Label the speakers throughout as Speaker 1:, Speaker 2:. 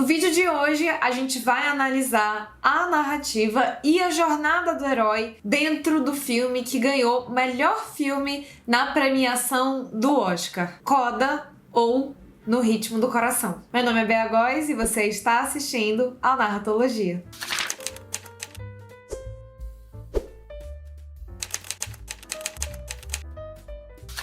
Speaker 1: vídeo de hoje, a gente vai analisar a narrativa e a jornada do herói dentro do filme que ganhou melhor filme na premiação do Oscar, Coda ou No Ritmo do Coração. Meu nome é Bea Góes e você está assistindo ao Narratologia.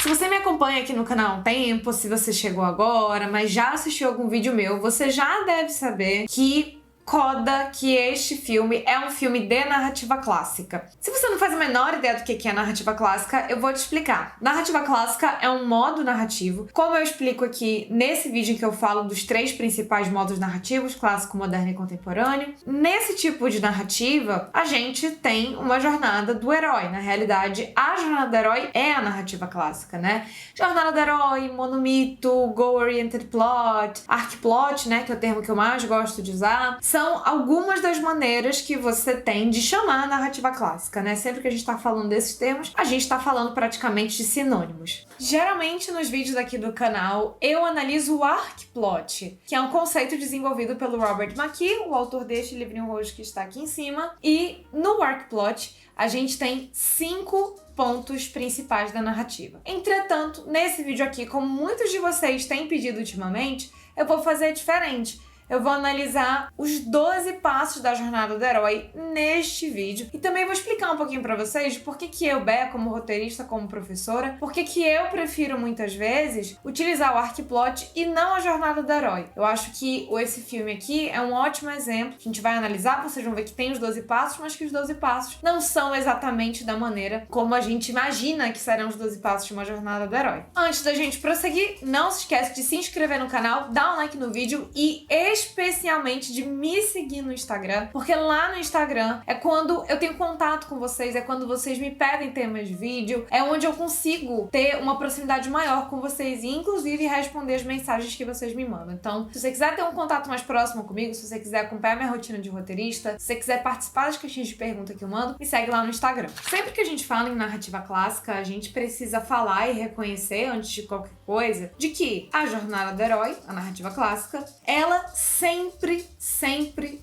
Speaker 1: Se você me acompanha aqui no canal há um tempo, se você chegou agora, mas já assistiu algum vídeo meu, você já deve saber que Coda, que este filme é um filme de narrativa clássica. Se você não faz a menor ideia do que é narrativa clássica, eu vou te explicar. Narrativa clássica é um modo narrativo, como eu explico aqui nesse vídeo em que eu falo dos 3 principais modos narrativos, clássico, moderno e contemporâneo. Nesse tipo de narrativa, a gente tem uma jornada do herói. Na realidade, a jornada do herói é a narrativa clássica, né? Jornada do herói, monomito, goal-oriented plot, arc plot, né, que é o termo que eu mais gosto de usar, são algumas das maneiras que você tem de chamar a narrativa clássica, né? Sempre que a gente tá falando desses termos, a gente tá falando praticamente de sinônimos. Geralmente, nos vídeos aqui do canal, eu analiso o arc plot, que é um conceito desenvolvido pelo Robert McKee, o autor deste livrinho roxo que está aqui em cima, e no arc plot, a gente tem 5 pontos principais da narrativa. Entretanto, nesse vídeo aqui, como muitos de vocês têm pedido ultimamente, eu vou fazer diferente. Eu vou analisar os 12 passos da jornada do herói neste vídeo. E também vou explicar um pouquinho pra vocês por que eu, Bea, como roteirista, como professora, por que eu prefiro muitas vezes utilizar o arc plot e não a jornada do herói. Eu acho que esse filme aqui é um ótimo exemplo. A gente vai analisar, vocês vão ver que tem os 12 passos, mas que os 12 passos não são exatamente da maneira como a gente imagina que serão os 12 passos de uma jornada do herói. Antes da gente prosseguir, não se esquece de se inscrever no canal, dar um like no vídeo e especialmente de me seguir no Instagram, porque lá no Instagram é quando eu tenho contato com vocês, é quando vocês me pedem temas de vídeo, é onde eu consigo ter uma proximidade maior com vocês e inclusive responder as mensagens que vocês me mandam. Então, se você quiser ter um contato mais próximo comigo, se você quiser acompanhar minha rotina de roteirista, se você quiser participar das caixinhas de pergunta que eu mando, me segue lá no Instagram. Sempre que a gente fala em narrativa clássica, a gente precisa falar e reconhecer, antes de qualquer coisa, de que a jornada do herói, a narrativa clássica, ela sempre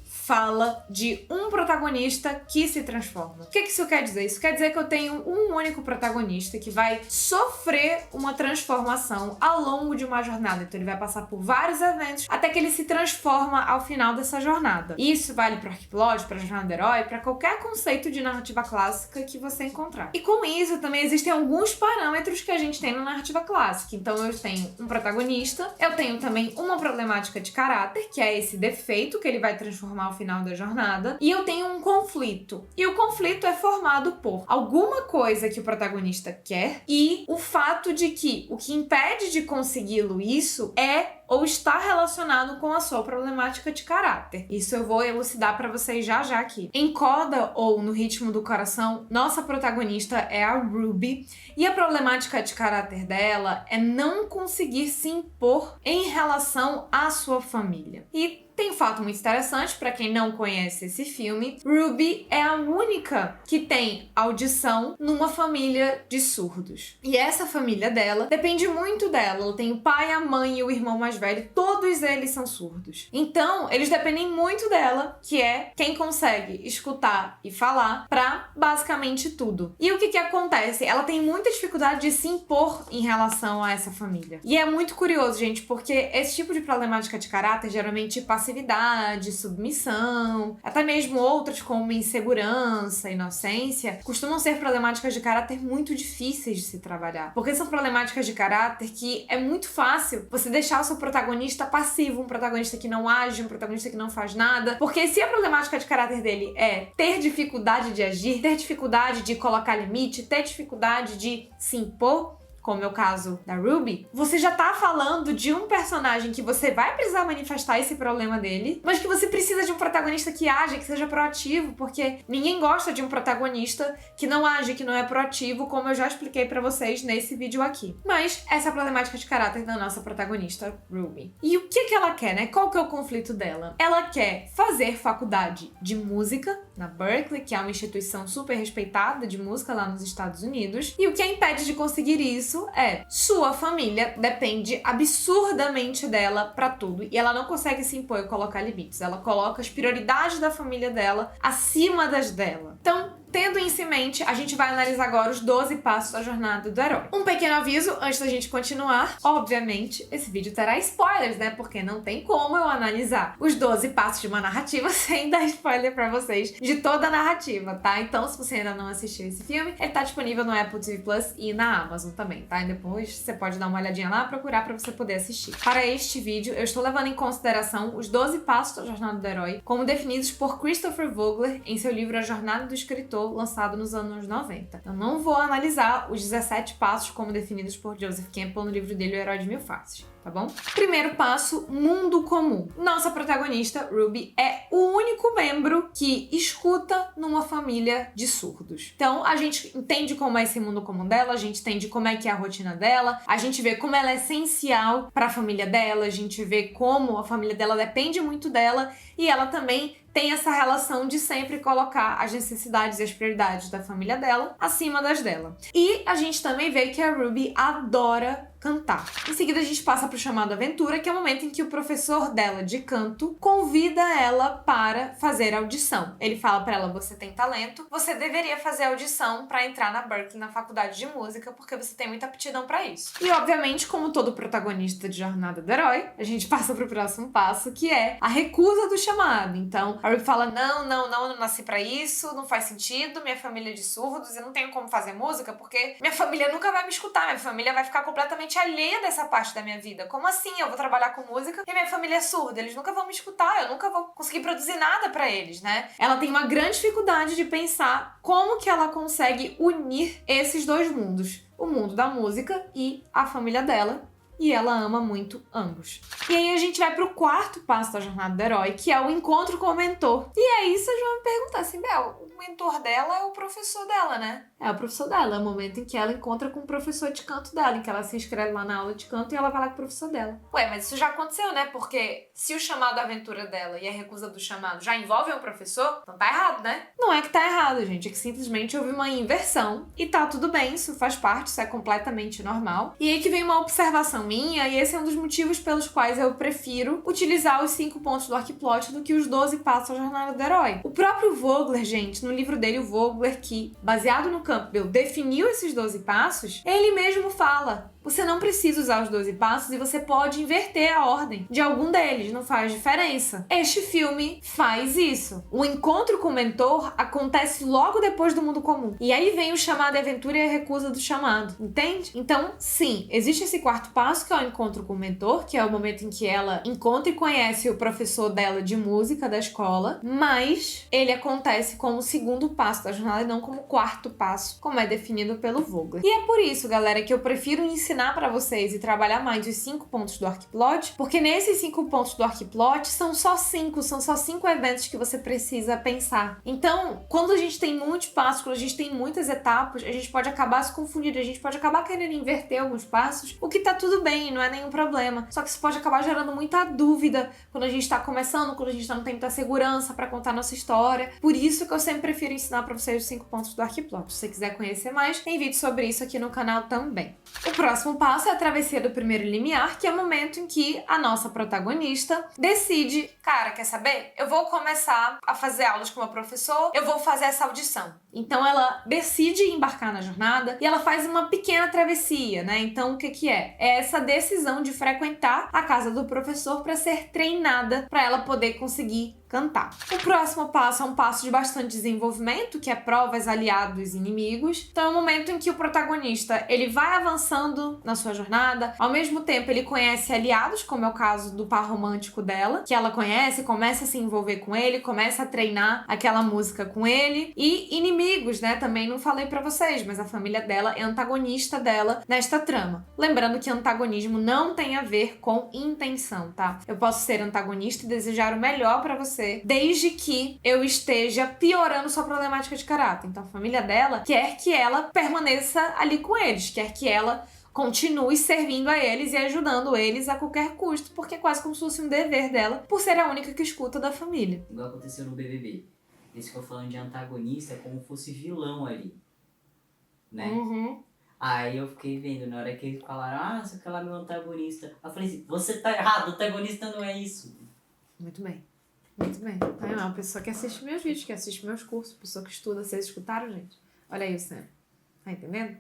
Speaker 1: fala de um protagonista que se transforma. O que isso quer dizer? Isso quer dizer que eu tenho um único protagonista que vai sofrer uma transformação ao longo de uma jornada. Então ele vai passar por vários eventos até que ele se transforma ao final dessa jornada. Isso vale para o arc plot, para a jornada do herói, para qualquer conceito de narrativa clássica que você encontrar. E com isso também existem alguns parâmetros que a gente tem na narrativa clássica. Então eu tenho um protagonista, eu tenho também uma problemática de caráter, que é esse defeito que ele vai transformar ao final da jornada, e eu tenho um conflito. E o conflito é formado por alguma coisa que o protagonista quer e o fato de que o que impede de consegui-lo isso é ou está relacionado com a sua problemática de caráter. Isso eu vou elucidar pra vocês já aqui. Em Coda ou No Ritmo do Coração, nossa protagonista é a Ruby e a problemática de caráter dela é não conseguir se impor em relação à sua família. E tem um fato muito interessante, pra quem não conhece esse filme, Ruby é a única que tem audição numa família de surdos. E essa família dela depende muito dela. Ela tem o pai, a mãe e o irmão mais velho, todos eles são surdos. Então, eles dependem muito dela, que é quem consegue escutar e falar pra basicamente tudo. E o que acontece? Ela tem muita dificuldade de se impor em relação a essa família. E é muito curioso, gente, porque esse tipo de problemática de caráter geralmente passividade, submissão, até mesmo outras como insegurança, inocência, costumam ser problemáticas de caráter muito difíceis de se trabalhar. Porque são problemáticas de caráter que é muito fácil você deixar o seu protagonista passivo, um protagonista que não age, um protagonista que não faz nada. Porque se a problemática de caráter dele é ter dificuldade de agir, ter dificuldade de colocar limite, ter dificuldade de se impor, como é o caso da Ruby, você já tá falando de um personagem que você vai precisar manifestar esse problema dele, mas que você precisa de um protagonista que age, que seja proativo, porque ninguém gosta de um protagonista que não age, que não é proativo, como eu já expliquei pra vocês nesse vídeo aqui. Mas essa é a problemática de caráter da nossa protagonista, Ruby. E o que ela quer, né? Qual que é o conflito dela? Ela quer fazer faculdade de música na Berklee, que é uma instituição super respeitada de música lá nos Estados Unidos, e o que a impede de conseguir isso disso é: sua família depende absurdamente dela pra tudo e ela não consegue se impor e colocar limites. Ela coloca as prioridades da família dela acima das dela. Então, tendo isso em mente, a gente vai analisar agora os 12 passos da jornada do herói. Um pequeno aviso antes da gente continuar. Obviamente, esse vídeo terá spoilers, né? Porque não tem como eu analisar os 12 passos de uma narrativa sem dar spoiler pra vocês de toda a narrativa, tá? Então, se você ainda não assistiu esse filme, ele tá disponível no Apple TV Plus e na Amazon também, tá? E depois você pode dar uma olhadinha lá, procurar pra você poder assistir. Para este vídeo, eu estou levando em consideração os 12 passos da jornada do herói, como definidos por Christopher Vogler em seu livro A Jornada do Escritor, lançado nos anos 90. Eu não vou analisar os 17 passos como definidos por Joseph Campbell no livro dele O Herói de Mil Faces, tá bom? Primeiro passo, mundo comum. Nossa protagonista, Ruby, é o único membro que escuta numa família de surdos. Então, a gente entende como é esse mundo comum dela, a gente entende como é que é a rotina dela, a gente vê como ela é essencial para a família dela, a gente vê como a família dela depende muito dela e ela também tem essa relação de sempre colocar as necessidades e as prioridades da família dela acima das dela. E a gente também vê que a Ruby adora cantar. Em seguida, a gente passa para o chamado aventura, que é o momento em que o professor dela de canto convida ela para fazer audição. Ele fala para ela: você tem talento, você deveria fazer audição para entrar na Berklee, na faculdade de música, porque você tem muita aptidão para isso. E, obviamente, como todo protagonista de Jornada do Herói, a gente passa para o próximo passo, que é a recusa do chamado. Então, a Ruby fala: não, eu não nasci para isso, não faz sentido, minha família é de surdos, eu não tenho como fazer música, porque minha família nunca vai me escutar, minha família vai ficar completamente alheia dessa parte da minha vida. Como assim? Eu vou trabalhar com música e minha família é surda, eles nunca vão me escutar, eu nunca vou conseguir produzir nada pra eles, né? Ela tem uma grande dificuldade de pensar como que ela consegue unir esses dois mundos, o mundo da música e a família dela. E ela ama muito ambos. E aí a gente vai pro quarto passo da jornada do herói, que é o encontro com o mentor. E aí vocês vão me perguntar assim: Bel, o mentor dela é o professor dela, né? É o professor dela, é o momento em que ela encontra com o professor de canto dela, em que ela se inscreve lá na aula de canto e ela vai lá com o professor dela. Ué, mas isso já aconteceu, né? Porque se o chamado da aventura dela e a recusa do chamado já envolvem o professor, então tá errado, né? Não é que tá errado, gente, é que simplesmente houve uma inversão e tá tudo bem, isso faz parte, isso é completamente normal. E aí que vem uma observação minha, e esse é um dos motivos pelos quais eu prefiro utilizar os 5 pontos do arquiplot do que os 12 passos da jornada do herói. O próprio Vogler, gente, no livro dele, o Vogler, que, baseado no Campbell, definiu esses 12 passos, ele mesmo fala: você não precisa usar os 12 passos e você pode inverter a ordem de algum deles, não faz diferença. Este filme faz isso. O encontro com o mentor acontece logo depois do mundo comum. E aí vem o chamado de aventura e a recusa do chamado, entende? Então, sim, existe esse quarto passo, que é o encontro com o mentor, que é o momento em que ela encontra e conhece o professor dela de música da escola, mas ele acontece como o segundo passo da jornada e não como o quarto passo, como é definido pelo Vogler. E é por isso, galera, que eu prefiro ensinar para vocês e trabalhar mais os 5 pontos do arquiplot, porque nesses 5 pontos do arquiplot são só 5 eventos que você precisa pensar. Então, quando a gente tem muitos passos, quando a gente tem muitas etapas, a gente pode acabar se confundindo, a gente pode acabar querendo inverter alguns passos, o que tá tudo bem, não é nenhum problema. Só que isso pode acabar gerando muita dúvida quando a gente tá começando, quando a gente não tem muita segurança para contar nossa história. Por isso que eu sempre prefiro ensinar para vocês os 5 pontos do arquiplot. Se você quiser conhecer mais, tem vídeo sobre isso aqui no canal também. O próximo passo é a travessia do primeiro limiar, que é o momento em que a nossa protagonista decide: cara, quer saber? Eu vou começar a fazer aulas com o meu professor, eu vou fazer essa audição. Então ela decide embarcar na jornada e ela faz uma pequena travessia, né? Então o que que é? É essa decisão de frequentar a casa do professor para ser treinada, para ela poder conseguir cantar. O próximo passo é um passo de bastante desenvolvimento, que é provas, aliados e inimigos. Então é um momento em que o protagonista ele vai avançando na sua jornada, ao mesmo tempo ele conhece aliados, como é o caso do par romântico dela, que ela conhece, começa a se envolver com ele, começa a treinar aquela música com ele, e inimigos, né? Também não falei pra vocês, mas a família dela é antagonista dela nesta trama. Lembrando que antagonismo não tem a ver com intenção, tá? Eu posso ser antagonista e desejar o melhor pra você, desde que eu esteja piorando sua problemática de caráter. Então a família dela quer que ela permaneça ali com eles, quer que ela continue servindo a eles e ajudando eles a qualquer custo, porque é quase como se fosse um dever dela, por ser a única que escuta da família.
Speaker 2: Igual aconteceu no BBB. Esse que eu falando de antagonista é como se fosse vilão ali, né?
Speaker 1: Uhum.
Speaker 2: Aí eu fiquei vendo, na hora que eles falaram, só que ela é meu antagonista. Eu falei assim, você tá errado, antagonista não é isso.
Speaker 1: Muito bem. Muito bem. Aí é uma pessoa que assiste meus vídeos, que assiste meus cursos, pessoa que estuda. Vocês escutaram, gente? Olha aí o Sam. Tá entendendo?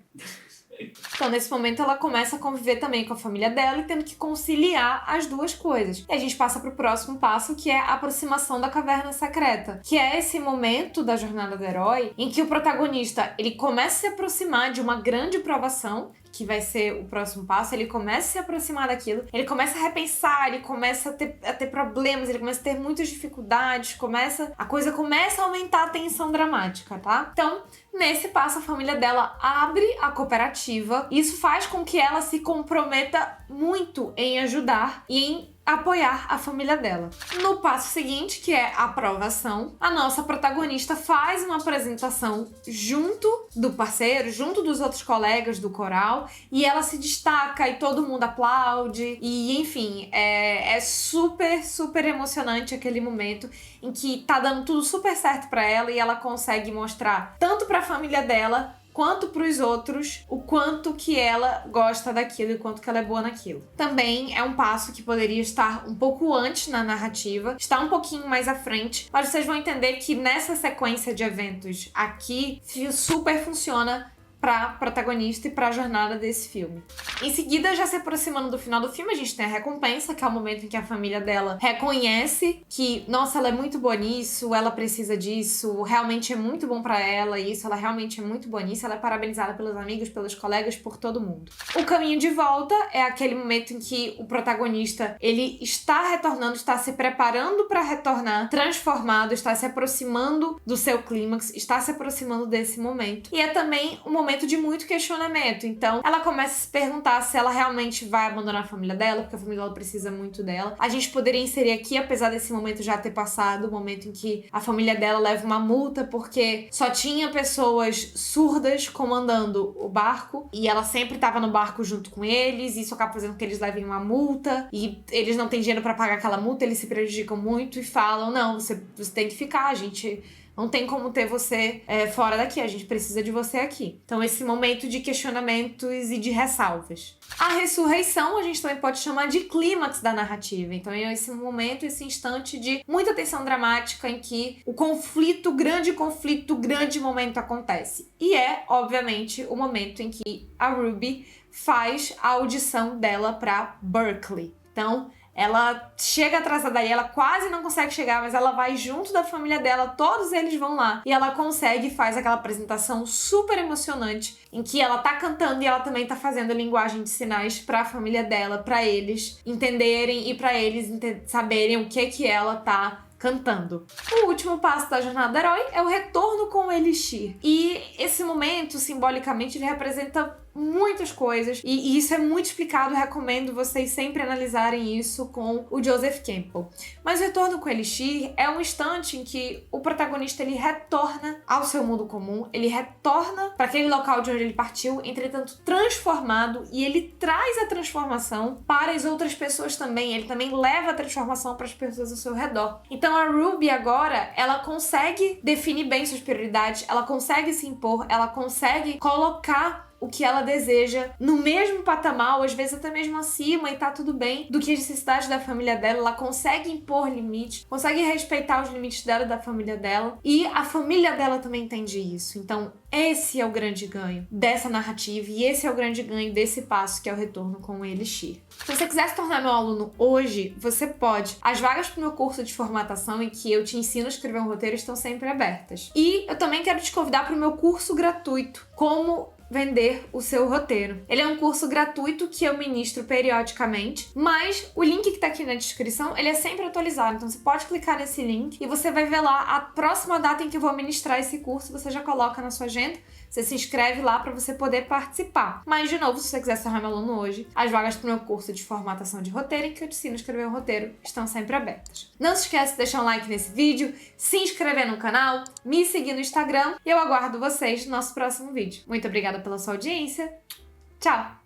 Speaker 1: Então, nesse momento, ela começa a conviver também com a família dela e tendo que conciliar as duas coisas. E a gente passa pro próximo passo, que é a aproximação da caverna secreta, que é esse momento da jornada do herói em que o protagonista, ele começa a se aproximar de uma grande provação, que vai ser o próximo passo, ele começa a se aproximar daquilo, ele começa a repensar, ele começa a ter problemas, ele começa a ter muitas dificuldades, a coisa começa a aumentar a tensão dramática, tá? Então, nesse passo, a família dela abre a cooperativa. Isso faz com que ela se comprometa muito em ajudar e em apoiar a família dela. No passo seguinte, que é a aprovação, a nossa protagonista faz uma apresentação junto do parceiro, junto dos outros colegas do coral, e ela se destaca e todo mundo aplaude, e enfim, é super, super emocionante aquele momento em que tá dando tudo super certo pra ela e ela consegue mostrar tanto pra família dela quanto pros outros, o quanto que ela gosta daquilo e o quanto que ela é boa naquilo. Também é um passo que poderia estar um pouco antes na narrativa, está um pouquinho mais à frente, mas vocês vão entender que nessa sequência de eventos aqui, super funciona pra protagonista e pra jornada desse filme. Em seguida, já se aproximando do final do filme, a gente tem a recompensa, que é o momento em que a família dela reconhece que, nossa, ela é muito boa nisso, ela precisa disso, realmente é muito bom pra ela isso, ela realmente é muito boa nisso, ela é parabenizada pelos amigos, pelos colegas, por todo mundo. O caminho de volta é aquele momento em que o protagonista, ele está retornando, está se preparando pra retornar, transformado, está se aproximando do seu clímax, está se aproximando desse momento. E é também um momento de muito questionamento. Então, ela começa a se perguntar se ela realmente vai abandonar a família dela, porque a família dela precisa muito dela. A gente poderia inserir aqui, apesar desse momento já ter passado, o momento em que a família dela leva uma multa porque só tinha pessoas surdas comandando o barco e ela sempre estava no barco junto com eles, e isso acaba fazendo com que eles levem uma multa e eles não têm dinheiro para pagar aquela multa, eles se prejudicam muito e falam, não, você tem que ficar, a gente não tem como ter você fora daqui, a gente precisa de você aqui. Então, esse momento de questionamentos e de ressalvas. A ressurreição a gente também pode chamar de clímax da narrativa. Então, é esse momento, esse instante de muita tensão dramática em que o grande momento acontece. E é, obviamente, o momento em que a Ruby faz a audição dela para Berkeley. Então, ela chega atrasada aí, ela quase não consegue chegar, mas ela vai junto da família dela, todos eles vão lá, e ela consegue e faz aquela apresentação super emocionante, em que ela tá cantando e ela também tá fazendo linguagem de sinais pra família dela, pra eles entenderem e pra eles saberem o que ela tá cantando. O último passo da jornada do herói é o retorno com o Elixir. E esse momento, simbolicamente, ele representa muitas coisas, e isso é muito explicado, eu recomendo vocês sempre analisarem isso com o Joseph Campbell. Mas o retorno com o Elixir é um instante em que o protagonista ele retorna ao seu mundo comum, ele retorna para aquele local de onde ele partiu, entretanto transformado, e ele traz a transformação para as outras pessoas também, ele também leva a transformação para as pessoas ao seu redor. Então a Ruby agora, ela consegue definir bem suas prioridades, ela consegue se impor, ela consegue colocar o que ela deseja no mesmo patamar, ou às vezes até mesmo acima, e tá tudo bem, do que as necessidades da família dela. Ela consegue impor limites, consegue respeitar os limites dela e da família dela, e a família dela também entende isso. Então esse é o grande ganho dessa narrativa, e esse é o grande ganho desse passo, que é o retorno com o Elixir. Se você quiser se tornar meu aluno hoje, você pode. As vagas pro meu curso de formatação, em que eu te ensino a escrever um roteiro, estão sempre abertas. E eu também quero te convidar para o meu curso gratuito, Como Vender o Seu Roteiro. Ele é um curso gratuito que eu ministro periodicamente, mas o link que tá aqui na descrição, ele é sempre atualizado, então você pode clicar nesse link e você vai ver lá a próxima data em que eu vou ministrar esse curso, você já coloca na sua agenda, você se inscreve lá para você poder participar. Mas, de novo, se você quiser ser meu aluno hoje, as vagas pro meu curso de formatação de roteiro, em que eu te ensino a escrever um roteiro, estão sempre abertas. Não se esqueça de deixar um like nesse vídeo, se inscrever no canal, me seguir no Instagram, e eu aguardo vocês no nosso próximo vídeo. Muito obrigada pela sua audiência. Tchau!